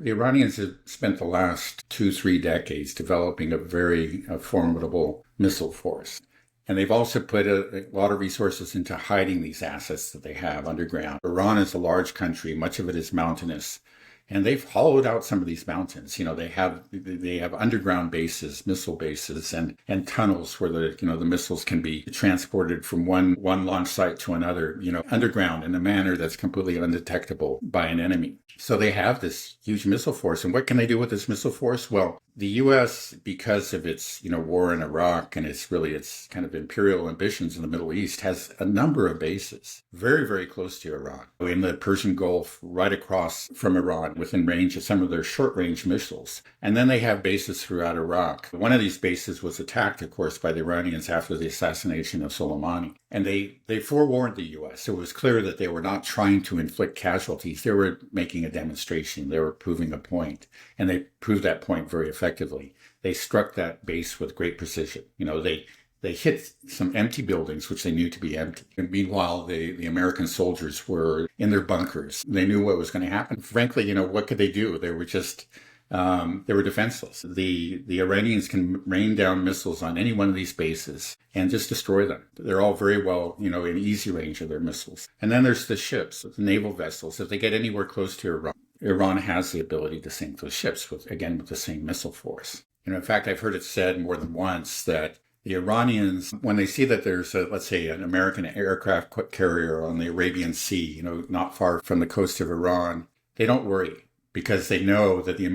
The Iranians have spent the last 3 decades developing a very formidable missile force. And they've also put a lot of resources into hiding these assets that they have underground. Iran is a large country. Much of it is mountainous. And they've hollowed out some of these mountains. They have underground bases, missile bases, and tunnels where the missiles can be transported from one launch site to another, underground in a manner that's completely undetectable by an enemy. So they have this huge missile force. And what can they do with this missile force? Well, the U.S., because of its, war in Iraq and its kind of imperial ambitions in the Middle East, has a number of bases very, very close to Iran. In the Persian Gulf, right across from Iran, within range of some of their short-range missiles. And then they have bases throughout Iraq. One of these bases was attacked, of course, by the Iranians after the assassination of Soleimani. And they forewarned the U.S. It was clear that they were not trying to inflict casualties. They were making a demonstration. They were proving a point. And they proved that point very effectively. They struck that base with great precision. They hit some empty buildings, which they knew to be empty. And meanwhile, the American soldiers were in their bunkers. They knew what was going to happen. Frankly, what could they do? They were just, they were defenseless. The Iranians can rain down missiles on any one of these bases and just destroy them. They're all very well, in easy range of their missiles. And then there's the ships, the naval vessels. If they get anywhere close to Iran has the ability to sink those ships with the same missile force. In fact, I've heard it said more than once that the Iranians, when they see that there's, let's say, an American aircraft carrier on the Arabian Sea, not far from the coast of Iran, they don't worry because they know that if the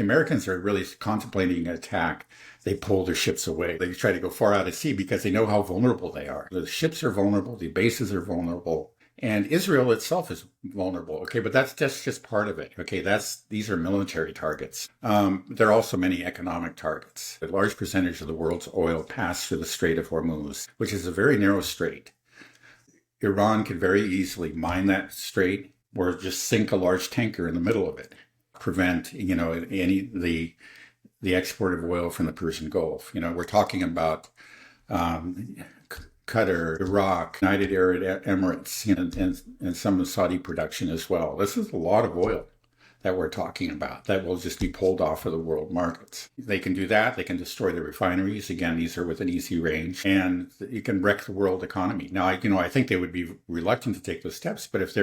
Americans are really contemplating an attack, they pull their ships away. They try to go far out at sea because they know how vulnerable they are. The ships are vulnerable, the bases are vulnerable. And Israel itself is vulnerable, okay, but that's just part of it, okay? These are military targets. There are also many economic targets. A large percentage of the world's oil passed through the Strait of Hormuz, which is a very narrow strait. Iran could very easily mine that strait or just sink a large tanker in the middle of it, prevent, the export of oil from the Persian Gulf. We're talking about Qatar, Iraq, United Arab Emirates, and some of Saudi production as well. This is a lot of oil that we're talking about that will just be pulled off of the world markets. They can do that. They can destroy the refineries. Again, these are within easy range, and you can wreck the world economy. Now, I think they would be reluctant to take those steps, but if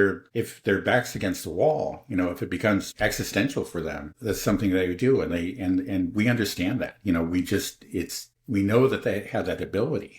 their back's against the wall, if it becomes existential for them, that's something they would do, and we understand that. We know that they have that ability.